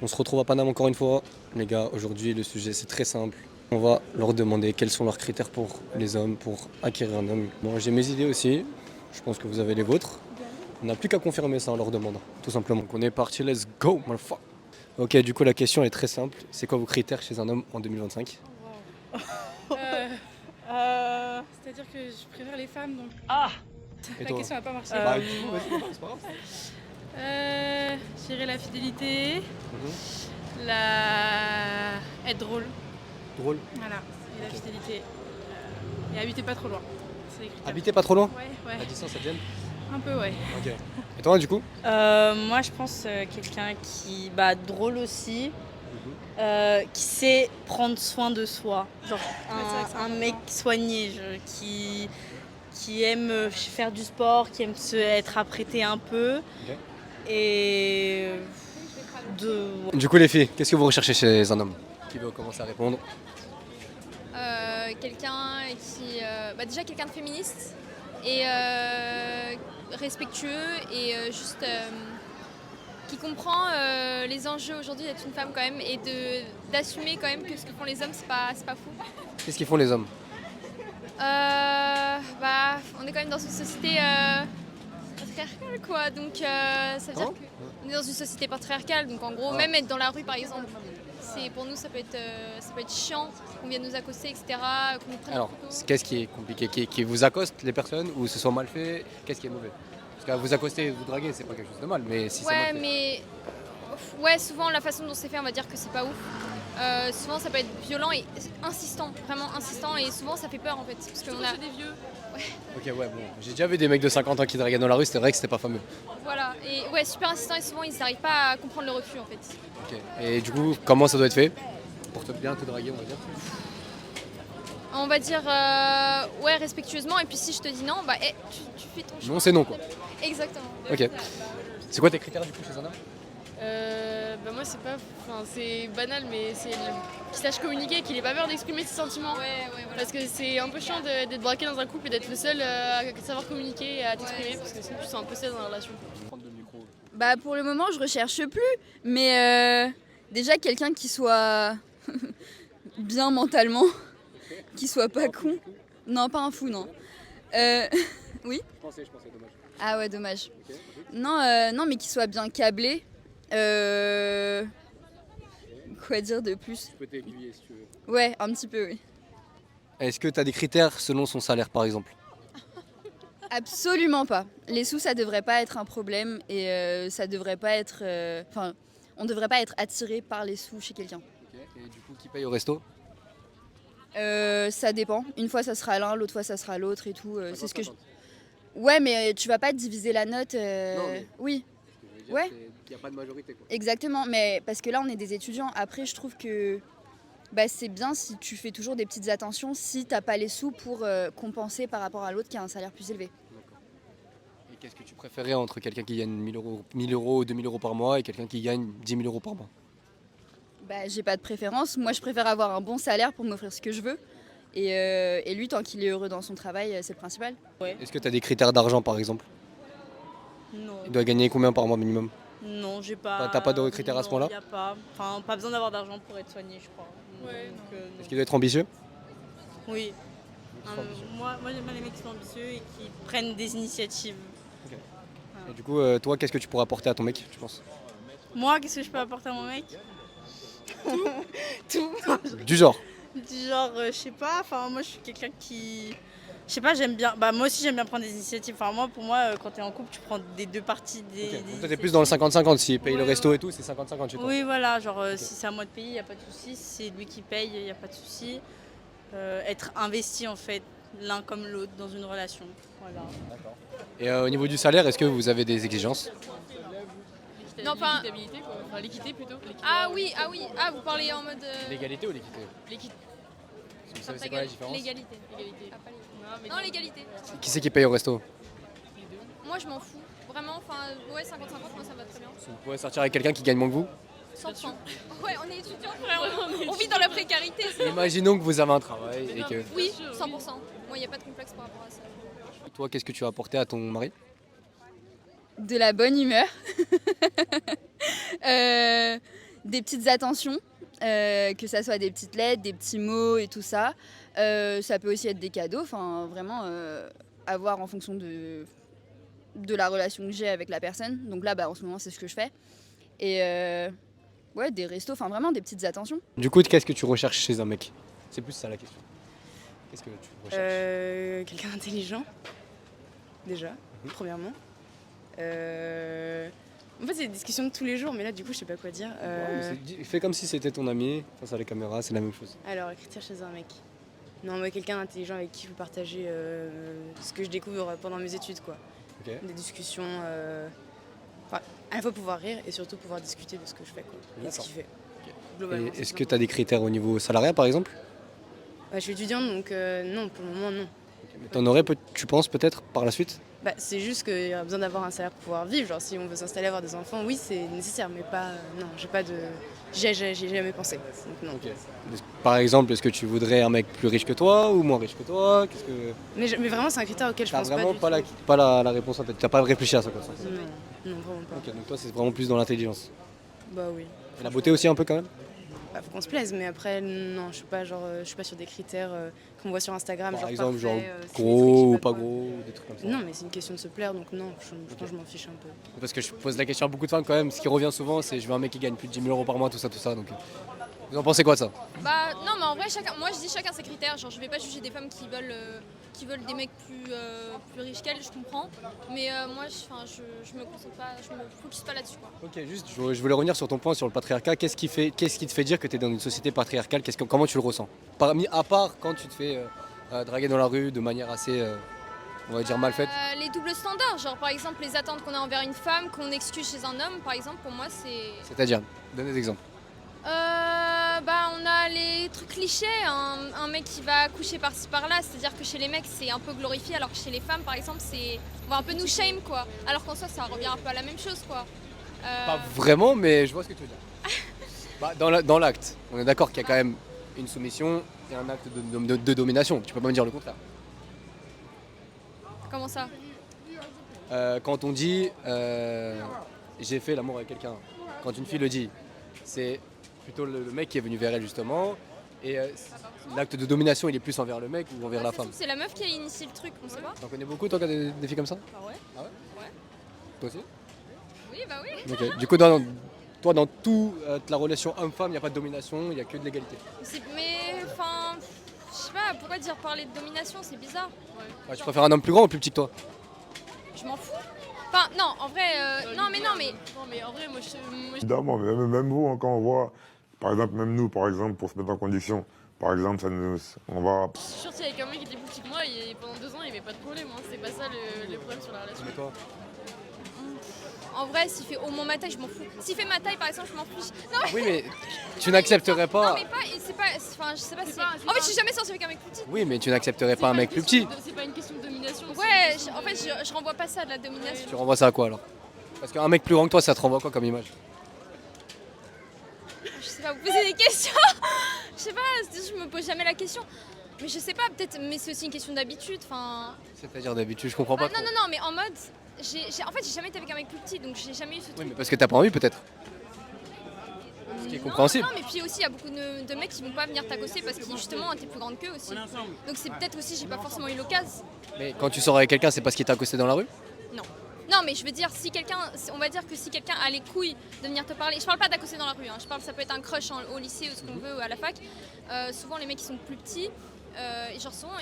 On se retrouve à Paname encore une fois. Les gars, aujourd'hui le sujet c'est très simple. On va leur demander quels sont leurs critères pour les hommes, pour acquérir un homme. Moi j'ai mes idées aussi, je pense que vous avez les vôtres. On n'a plus qu'à confirmer ça en leur demandant, tout simplement. Donc on est parti, let's go, motherfucker. Ok, du coup la question est très simple. C'est quoi vos critères chez un homme en 2025? C'est-à-dire que je préfère les femmes, donc Et la toi? question n'a pas marché. Bah, du coup, vas-y, c'est pas grave. Je dirais la fidélité, Mhm. être drôle, Drôle. voilà, et la Ok. fidélité. Et habiter pas trop loin, c'est les critères. Habiter pas trop loin? Ouais, La distance ça te gêne? un peu ouais. Ok. Et toi du coup? Moi, je pense quelqu'un qui, drôle aussi, qui sait prendre soin de soi. Genre c'est vrai que c'est un mec important. soigné, qui aime faire du sport, qui aime être apprêté un peu. Ok. Et Du coup les filles, qu'est-ce que vous recherchez chez un homme? Qui veut commencer à répondre? Quelqu'un qui déjà quelqu'un de féministe et respectueux et qui comprend les enjeux aujourd'hui d'être une femme quand même et d'assumer quand même que ce que font les hommes c'est pas fou. Qu'est-ce qu'ils font les hommes? On est quand même dans une société patriarcale quoi donc ça veut dire Comment qu'on est dans une société patriarcale donc en gros même être dans la rue par exemple pour nous ça peut être chiant qu'on vienne nous accoster etc qu'on nous prenne Alors, en photo. qu'est-ce qui est compliqué? Qui vous accoste les personnes ou ce soit mal fait? Qu'est-ce qui est mauvais? Parce que vous accoster, vous draguer, c'est pas quelque chose de mal, mais si c'est Ouais, mal fait. mais ouais, souvent la façon dont c'est fait, on va dire que c'est pas ouf. Souvent ça peut être violent et insistant, vraiment insistant, et souvent ça fait peur en fait. Parce qu'on a. des vieux. Ok, ouais, bon. J'ai déjà vu des mecs de 50 ans qui draguaient dans la rue, c'était vrai que c'était pas fameux. Voilà, et ouais, super insistant, et souvent ils n'arrivent pas à comprendre le refus en fait. Ok. Et du coup, comment ça doit être fait? Pour bien te draguer, on va dire. On va dire, ouais, respectueusement, et puis si je te dis non, tu fais ton choix. Non, c'est non, quoi. Exactement. Ok. C'est quoi tes critères du coup chez un homme? Moi c'est banal mais c'est qu'il sache communiquer, qu'il ait pas peur d'exprimer ses sentiments. Ouais, voilà. Parce que c'est un peu chiant d'être braqué dans un couple et d'être le seul à savoir communiquer et à t'exprimer Ouais, parce que sinon tu te sens un peu seul dans la relation. Prendre le micro. Bah pour le moment je recherche plus, mais déjà quelqu'un qui soit bien mentalement, qui soit pas con. Non, pas un fou, non. Oui. Je pensais, dommage. Ah ouais, dommage. Ok. Non, mais qui soit bien câblé. Quoi dire de plus? Je peux t'aiguiller si tu veux. Ouais, un petit peu, oui. Est-ce que tu as des critères selon son salaire par exemple? Absolument pas. Les sous, ça devrait pas être un problème et ça devrait pas être. Enfin, on devrait pas être attiré par les sous chez quelqu'un. Ok. Et du coup, qui paye au resto? Ça dépend. Une fois ça sera l'un, l'autre fois ça sera l'autre et tout. C'est ce que je. 50-50. Ouais, mais tu vas pas diviser la note. Non, mais- Oui, Ce que je veux dire, Ouais. c'est qu'il n'y a pas de majorité quoi. exactement. Mais parce que là, on est des étudiants. Après, je trouve que c'est bien si tu fais toujours des petites attentions si t'as pas les sous pour compenser par rapport à l'autre qui a un salaire plus élevé. D'accord. Et qu'est-ce que tu préférais entre quelqu'un qui gagne 1000 euros ou 2000 euros par mois et quelqu'un qui gagne 10 000 euros par mois? J'ai pas de préférence. Moi, je préfère avoir un bon salaire pour m'offrir ce que je veux. Et lui, tant qu'il est heureux dans son travail, c'est le principal. Est-ce que tu as des critères d'argent par exemple? non, Il doit gagner combien par mois minimum? non, j'ai pas. T'as pas de critères à ce point-là? Y a pas. Enfin, pas besoin d'avoir d'argent pour être soigné, je crois. Ouais, Donc, non. Est-ce qu'il doit être ambitieux? Oui. Moi j'aime bien les mecs qui sont ambitieux et qui prennent des initiatives. Et du coup, toi, qu'est-ce que tu pourrais apporter à ton mec, tu penses? Moi, qu'est-ce que je peux apporter à mon mec? Tout. Du genre. Du genre, je sais pas, enfin moi je suis quelqu'un qui. Je sais pas, j'aime bien. Moi aussi j'aime bien prendre des initiatives. Enfin pour moi, quand t'es en couple, tu prends des deux parties des. Ok. des Donc toi, t'es plus dans le initiatives. 50-50. S'il paye le Ouais, resto ouais. et tout, c'est 50-50 chez toi. Oui voilà, genre si c'est à moi de payer, y a pas de souci. Si c'est lui qui paye, y a pas de souci. Être investi en fait, l'un comme l'autre dans une relation. Voilà. Et au niveau du salaire, est-ce que vous avez des exigences? Non, pas- L'équitabilité quoi, enfin l'équité plutôt. Ah oui, vous parlez en mode. L'égalité ou l'équité? L'équité. Vous savez c'est quoi la différence? L'égalité. Égalité. Ah, pas Non, mais l'égalité. Non, l'égalité. Qui c'est qui paye au resto? les deux. Moi je m'en fous. Vraiment, enfin, ouais, 50-50, moi ça me va très bien. Vous pouvez sortir avec quelqu'un qui gagne moins que vous? 100%. Ouais, on est étudiants, frère. On vit dans la précarité. Imaginons que vous avez un travail et que... Oui, 100%. Moi, il n'y a pas de complexe par rapport à ça. Toi, qu'est-ce que tu vas apporter à ton mari? De la bonne humeur. des petites attentions, que ça soit des petites lettres, des petits mots et tout ça. Ça peut aussi être des cadeaux, enfin vraiment avoir en fonction de la relation que j'ai avec la personne. Donc là, en ce moment, c'est ce que je fais. Et ouais, des restos, enfin vraiment des petites attentions. Du coup, qu'est-ce que tu recherches chez un mec? C'est plus ça la question. Qu'est-ce que tu recherches? Quelqu'un d'intelligent, déjà, premièrement. En fait, c'est des discussions de tous les jours, mais là, du coup, je sais pas quoi dire. Ouais, mais fais comme si c'était ton ami, face à la caméra, c'est la même chose. Alors, critères chez un mec. Non, mais quelqu'un d'intelligent avec qui je peux partager ce que je découvre pendant mes études, quoi. Ok. Des discussions. Enfin, à la fois pouvoir rire et surtout pouvoir discuter de ce que je fais, quoi. Et de ce qu'il fait. Globalement. Et est-ce que tu as des critères au niveau salarial, par exemple? Je suis étudiante, donc non, pour le moment, non. Mais t'en aurais, tu penses, peut-être, par la suite? C'est juste qu'il y a besoin d'avoir un salaire pour pouvoir vivre. Genre, si on veut s'installer, avoir des enfants, oui, c'est nécessaire, mais pas. Non, j'ai pas de. J'y ai jamais pensé. Donc, non. Ok. Par exemple, est-ce que tu voudrais un mec plus riche que toi ou moins riche que toi? Qu'est-ce que... Mais vraiment, c'est un critère auquel je pense vraiment pas. pas la réponse en tête. T'as pas réfléchi à ça comme ça? Non, vraiment pas. Ok, donc toi, c'est vraiment plus dans l'intelligence. Bah oui. Et la beauté aussi, un peu quand même? Faut qu'on se plaise, mais après, non, je suis pas sur des critères qu'on voit sur Instagram. Par genre exemple, parfait, genre symétrique, gros ou je sais pas quoi. gros, ou des trucs comme ça. Non, mais c'est une question de se plaire, donc non, je pense que je m'en fiche un peu. Parce que je pose la question à beaucoup de femmes quand même, ce qui revient souvent, c'est je veux un mec qui gagne plus de 10 000 euros par mois, tout ça. Donc, vous en pensez quoi de ça? Bah non, mais en vrai, moi je dis chacun ses critères. Genre, je vais pas juger des femmes qui veulent des mecs plus riches qu'elles, je comprends. Mais moi, je me concentre pas, je me focus pas là-dessus, quoi. Ok, juste, je voulais revenir sur ton point sur le patriarcat. Qu'est-ce qui te fait dire que tu es dans une société patriarcale? Comment tu le ressens? À part quand tu te fais draguer dans la rue de manière assez, on va dire, mal faite. Les doubles standards, genre par exemple les attentes qu'on a envers une femme, qu'on excuse chez un homme, par exemple, pour moi c'est... C'est-à-dire, donne des exemples. On a les trucs clichés, un mec qui va coucher par-ci par-là, c'est-à-dire que chez les mecs c'est un peu glorifié, alors que chez les femmes par exemple on va un peu nous shame, quoi, alors qu'en soi ça revient un peu à la même chose, quoi. Pas vraiment, mais je vois ce que tu veux dire. Dans l'acte, on est d'accord qu'il y a quand même une soumission et un acte de domination, tu peux pas me dire le contraire. Comment ça? Quand on dit j'ai fait l'amour avec quelqu'un, quand une fille le dit, c'est plutôt le mec qui est venu vers elle justement, et l'acte de domination il est plus envers le mec ou envers la femme. C'est la meuf qui a initié le truc, on sait pas. T'en connais beaucoup toi, des filles comme ça? Ah ouais? Ah ouais? Ouais. Toi aussi? Oui, bah oui. Ok. Du coup, dans toute la relation homme-femme, il n'y a pas de domination, il n'y a que de l'égalité. Mais enfin, je sais pas, pourquoi parler de domination, c'est bizarre. Ouais, tu préfères un homme plus grand ou plus petit que toi? Je m'en fous. Enfin, non, en vrai, non mais... Non, mais en vrai, moi, Évidemment, mais même vous, hein, quand on voit, par exemple, même nous, par exemple, pour se mettre en condition, par exemple, on va... je suis sortie avec un mec qui était plus petit que moi et pendant 2 ans, il n'y avait pas de problème. Hein. C'est pas ça le problème sur la relation. Mais toi? En vrai, s'il fait au moins ma taille, je m'en fous. S'il fait ma taille, par exemple, je m'en fiche. Non, mais... Oui, mais tu n'accepterais Non, pas... mais pas, c'est pas, enfin, je sais pas, C'est c'est... pas- En fait, je suis jamais sortie avec un mec plus petit. Oui, mais tu n'accepterais pas un mec plus petit. C'est pas une question de domination. Ouais, en fait, je renvoie pas ça à de la domination. Tu renvoies ça à quoi alors? Parce qu'un mec plus grand que toi, ça te renvoie quoi comme image? Je sais pas, vous posez des questions. Je sais pas, je me pose jamais la question. Mais je sais pas, peut-être, mais c'est aussi une question d'habitude, enfin... C'est-à-dire d'habitude, je comprends pas. non, mais en mode... En fait, j'ai jamais été avec un mec plus petit, donc j'ai jamais eu ce truc. Oui, mais parce que t'as pas envie peut-être. Ce qui est compréhensible. Non, mais puis aussi, il y a beaucoup de mecs qui vont pas venir t'accoster parce que justement, t'es plus grande qu'eux aussi. Donc c'est peut-être aussi, j'ai pas forcément eu l'occasion. Mais quand tu sors avec quelqu'un, c'est parce qu'il t'a accosté dans la rue? Non, mais je veux dire, on va dire que si quelqu'un a les couilles de venir te parler, je parle pas d'accoster dans la rue, hein, ça peut être un crush au lycée ou ce qu'on veut, ou à la fac. Souvent, les mecs qui sont plus petits, et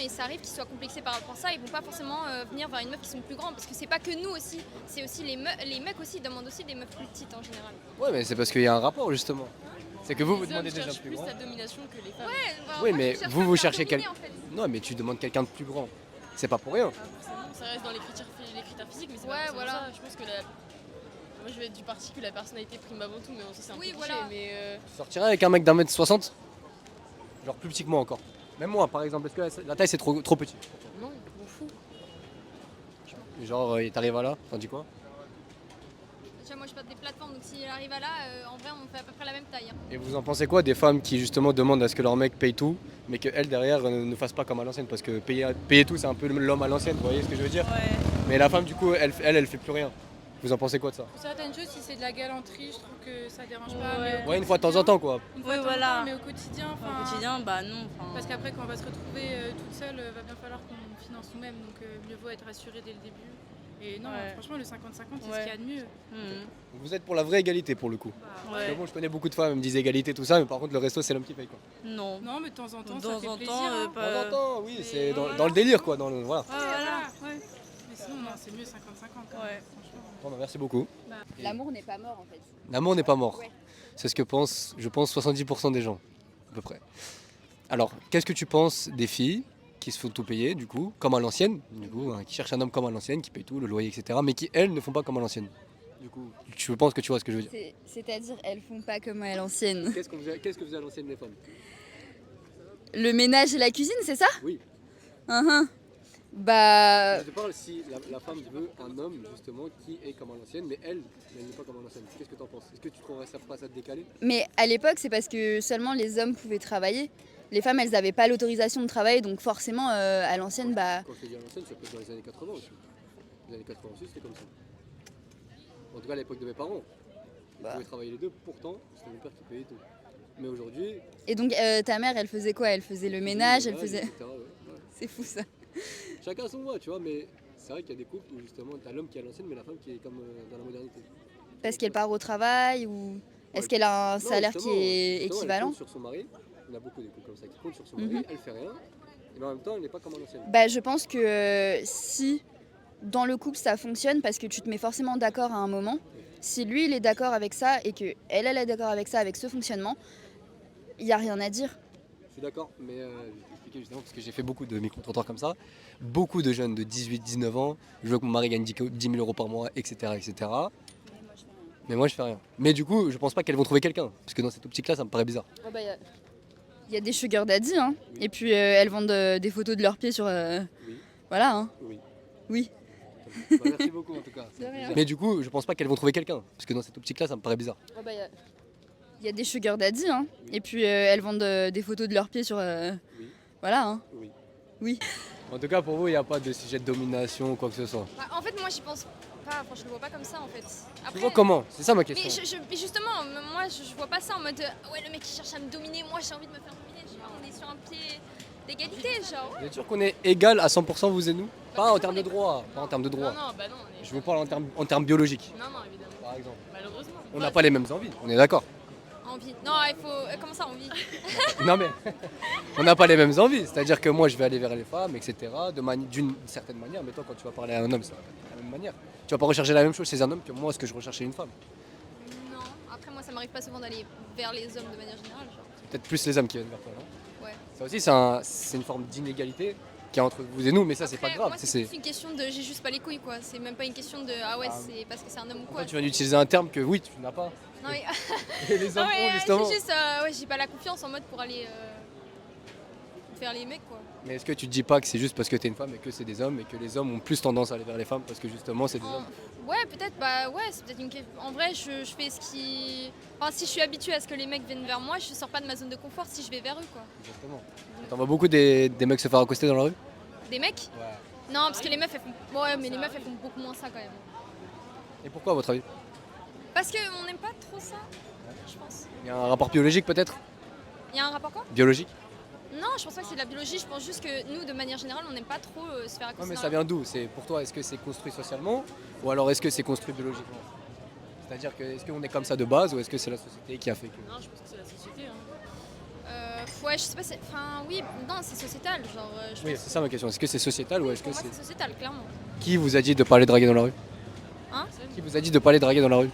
ça arrive qu'ils soient complexés par rapport à ça, ils vont pas forcément venir vers une meuf qui sont plus grandes, parce que c'est pas que nous aussi, c'est aussi les mecs aussi, ils demandent aussi des meufs plus petites en général. Ouais, mais c'est parce qu'il y a un rapport justement. C'est que vous Les demandez hommes déjà cherchent plus plus grand. la domination que les femmes. Ouais, Oui, moi, mais je cherche vous pas à vous me faire cherchez dominer, quel- en fait. Non, mais tu demandes quelqu'un de plus grand. C'est pas pour rien. Ça reste dans les critères physiques, mais c'est Ouais, pas forcément voilà. ça. Je pense que moi, je vais être du parti que la personnalité prime avant tout, mais ça, c'est un Oui, peu voilà. cliché, mais Tu sortirais avec un mec d'1m60? Genre plus petit que moi encore. Même moi, par exemple, est-ce que la taille c'est trop petit? non, je m'en fous. Genre, il t'arrive à là, t'en dis quoi? Déjà, moi je passe des plateformes, donc s'il arrive à là, en vrai, on fait à peu près la même taille. Hein. Et vous en pensez quoi des femmes qui justement demandent à ce que leur mec paye tout, mais qu'elles derrière ne fassent pas comme à l'ancienne? Parce que payer tout, c'est un peu l'homme à l'ancienne, vous voyez ce que je veux dire? Ouais. Mais la femme, du coup, elle fait plus rien. Vous en pensez quoi de ça? Pour certaines choses, si c'est de la galanterie, je trouve que ça dérange pas. Mais au Ouais, une fois de temps en temps, quoi. Une fois Oui, de temps en voilà. temps, mais au quotidien, Au quotidien, bah non. Parce qu'après, quand on va se retrouver toute seule, va bien falloir qu'on finance nous-mêmes. Donc, mieux vaut être rassuré dès le début. Et non, Ouais. franchement, le 50-50, c'est ce Ouais. qu'il y a de mieux. Vous êtes pour la vraie égalité pour le coup. Parce que Ouais. bon, je connais beaucoup de femmes, elles me disent égalité, tout ça, mais par contre, le resto, c'est l'homme qui paye, quoi. Non. Non, mais de temps en temps, De ça temps fait en plaisir. temps, hein. De temps en temps, oui, Mais c'est voilà. dans le délire, quoi. Dans le, voilà. Ouais, voilà. Ouais. Mais sinon, non, c'est mieux 50-50. quand même, Ouais. franchement. Bon, bah, merci beaucoup. L'amour n'est pas mort en fait. L'amour n'est pas mort. Ouais. C'est ce que pensent, je pense, 70% des gens, à peu près. Alors, qu'est-ce que tu penses des filles qui se font tout payer, du coup, comme à l'ancienne, du coup, hein, qui cherchent un homme comme à l'ancienne, qui paye tout, le loyer, etc., mais qui, elles, ne font pas comme à l'ancienne? Du coup, je pense que tu vois ce que je veux dire. C'est-à-dire, elles font pas comme à l'ancienne. Qu'est-ce que faisaient à l'ancienne les femmes? Le ménage et la cuisine, c'est ça? Oui. Bah, Je te parle si la femme veut un homme, justement, qui est comme à l'ancienne, mais elle n'est pas comme à l'ancienne. Qu'est-ce que tu en penses? Est-ce que tu trouverais ça pas ça décalé? mais à l'époque, c'est parce que seulement les hommes pouvaient travailler. Les femmes, elles n'avaient pas l'autorisation de travailler, donc forcément, à l'ancienne, bah, Quand je te dis à l'ancienne, ça peut être dans les années 80 aussi. Les années 80 aussi, c'était comme ça. En tout cas, à l'époque de mes parents, ils pouvaient travailler les deux, pourtant, c'était mon père qui payait tout. Mais aujourd'hui, et donc ta mère, elle faisait quoi? Elle faisait le ménage, elle faisait. etc., ouais. C'est fou ça. Chacun son voix, tu vois, mais c'est vrai qu'il y a des couples où justement, t'as l'homme qui est à l'ancienne, mais la femme qui est comme dans la modernité. Parce qu'elle part au travail ou est-ce qu'elle a un Non, salaire qui justement, est justement, équivalent? Elle compte sur son mari, il y en a beaucoup des couples comme ça qui comptent sur son mari, elle fait rien, et en même temps, elle n'est pas comme à l'ancienne. Bah, je pense que si dans le couple ça fonctionne, parce que tu te mets forcément d'accord à un moment, si lui il est d'accord avec ça et que elle est d'accord avec ça, avec ce fonctionnement, il n'y a rien à dire. Je suis d'accord, mais je vais t'expliquer justement parce que j'ai fait beaucoup de micro-trottoirs comme ça. Beaucoup de jeunes de 18-19 ans, je veux que mon mari gagne 10 000 euros par mois, etc., etc. Mais moi je fais rien. Mais du coup, je pense pas qu'elles vont trouver quelqu'un. Parce que dans cette optique-là, ça me paraît bizarre. Il y a des sugar daddy, hein. Oui. Et puis elles vendent des photos de leurs pieds sur. Oui. Voilà, hein. Oui. Oui. Bah, merci beaucoup en tout cas. De rien. Mais du coup, je pense pas qu'elles vont trouver quelqu'un. Parce que dans cette optique-là, ça me paraît bizarre. Il y a des sugar daddy, hein. Et puis elles vendent des photos de leurs pieds sur. Oui. Voilà, hein. Oui. Oui. En tout cas, pour vous, il n'y a pas de sujet de domination ou quoi que ce soit. Bah, en fait, moi, j'y pense pas. Enfin, je le vois pas comme ça, en fait. Tu vois comment? C'est ça ma question. Mais justement, moi, je vois pas ça en mode ouais, le mec qui cherche à me dominer, moi j'ai envie de me faire dominer. Je sais pas, on est sur un pied d'égalité, genre. Vous êtes sûr qu'on est égal à 100% vous et nous? Pas en termes de droit. Pas en termes de droit. Non, bah non. Je vous parle en termes biologiques, Non, évidemment. par exemple. Malheureusement. On n'a pas les mêmes envies, on est d'accord. Envie. Non, il faut. Comment ça, envie? Non mais, on n'a pas les mêmes envies. C'est-à-dire que moi, je vais aller vers les femmes, etc. D'une certaine manière. Mais toi, quand tu vas parler à un homme, ça va pas être de la même manière. Tu vas pas rechercher la même chose chez un homme que moi, ce que je recherche chez une femme. Non. Après, moi, ça m'arrive pas souvent d'aller vers les hommes de manière générale, genre. Peut-être plus les hommes qui viennent vers toi, non? Ouais. Ça aussi, c'est une forme d'inégalité qu'il y a entre vous et nous. Mais ça, c'est pas Après, grave. Moi, c'est plus une question de j'ai juste pas les couilles, quoi. C'est même pas une question de ah ouais, c'est parce que c'est un homme ou quoi. Toi, tu viens d'utiliser un terme que oui, tu n'as pas. Non, mais. Et les Non, hommes mais ont justement. c'est juste, ouais, j'ai pas la confiance en mode pour aller faire les mecs, quoi. Mais est-ce que tu te dis pas que c'est juste parce que t'es une femme et que c'est des hommes et que les hommes ont plus tendance à aller vers les femmes parce que justement c'est des hommes? Ouais, peut-être, bah ouais, c'est peut-être une question. En vrai, je fais ce qui. Enfin, si je suis habituée à ce que les mecs viennent vers moi, je sors pas de ma zone de confort si je vais vers eux, quoi. Exactement. T'en vois beaucoup des mecs se faire accoster dans la rue? Des mecs? Ouais. Non, parce que les meufs, elles font. Ouais, mais les meufs, elles font beaucoup moins ça quand même. Et pourquoi à votre avis? Parce qu'on n'aime pas trop ça, je pense. Il y a un rapport biologique peut-être? Il y a un rapport quoi? Biologique? Non, je pense pas que c'est de la biologie, je pense juste que nous, de manière générale, on n'aime pas trop se faire accoster. Non mais dans ça la vient d'où? C'est pour toi, est-ce que c'est construit socialement ou alors est-ce que c'est construit biologiquement? C'est-à-dire que est-ce qu'on est comme ça de base ou est-ce que c'est la société qui a fait que... Non, je pense que c'est la société. Ouais, je sais pas, enfin oui, non, c'est sociétal, genre. Je Oui, pense- c'est ça ma question. Est-ce que c'est sociétal ou est-ce que Pour moi, c'est... c'est sociétal, clairement. Qui vous a dit de pas aller draguer dans la rue? Hein? Qui vous a dit de pas aller draguer dans la rue?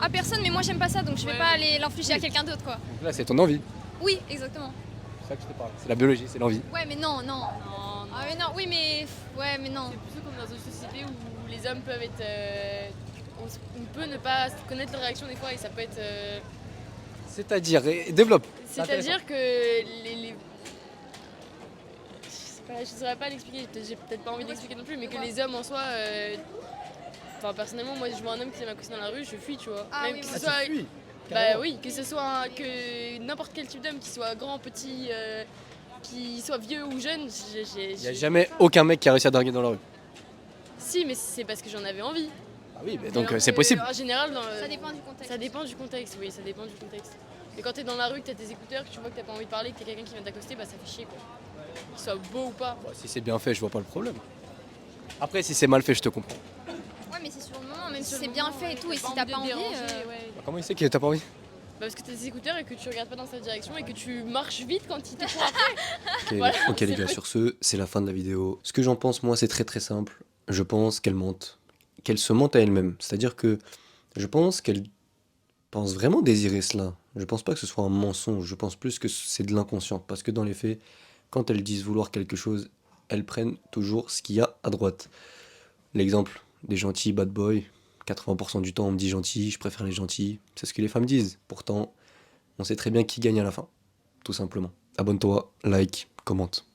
Ah, personne, mais moi j'aime pas ça, donc je vais Ouais. pas aller l'infliger à quelqu'un d'autre, quoi. Donc là c'est ton envie. Oui, exactement. C'est ça que je te parle. C'est la biologie, c'est l'envie. Ouais, mais non. Non, Ah, mais non, oui, mais. Ouais, mais non. c'est plutôt comme dans une société où les hommes peuvent être. On peut ne pas connaître leur réaction des fois et ça peut être. C'est-à-dire, développe. C'est C'est-à-dire que les. Je ne saurais pas l'expliquer, j'ai peut-être pas envie d'expliquer non plus, mais que les hommes en soi. Enfin, personnellement, moi, je vois un homme qui s'est m'accoster dans la rue, je fuis, tu vois. Ah Même oui, que moi ce Tu soit. fuis, Bah carrément. oui, que ce soit que n'importe quel type d'homme, qu'il soit grand, petit, qu'il soit vieux ou jeune, Il n'y a jamais aucun mec qui a réussi à draguer dans la rue. Si, mais c'est parce que j'en avais envie. Ah oui, mais Mais donc alors c'est que, possible. En général, Ça dépend du contexte. ça dépend du contexte, oui, ça dépend du contexte. Mais quand t'es dans la rue, que t'as tes écouteurs, que tu vois que t'as pas envie de parler, que t'as quelqu'un qui vient t'accoster, bah ça fait chier quoi. Qu'il soit beau ou pas. Bah, si c'est bien fait, je vois pas le problème. Après, si c'est mal fait, je te comprends. Ouais, mais c'est sur le moment, même si Sur c'est le bien moment, fait et ouais, tout, et si pas t'as pas de envie. déranger, ouais. Bah, comment il sait que t'as pas envie? Bah parce que t'as des écouteurs et que tu regardes pas dans sa direction et que tu marches vite quand il te court après. Ok, Voilà, ok, les c'est gars, vrai. sur ce, c'est la fin de la vidéo. Ce que j'en pense, moi, c'est très très simple. Je pense qu'elle mente. Qu'elle se mente à elle-même. C'est-à-dire que je pense qu'elle pense vraiment désirer cela. Je pense pas que ce soit un mensonge. Je pense plus que c'est de l'inconscient. Parce que dans les faits, quand elles disent vouloir quelque chose, elles prennent toujours ce qu'il y a à droite. L'exemple des gentils bad boys. 80% du temps, on me dit gentil, je préfère les gentils. C'est ce que les femmes disent. Pourtant, on sait très bien qui gagne à la fin. Tout simplement. Abonne-toi, like, commente.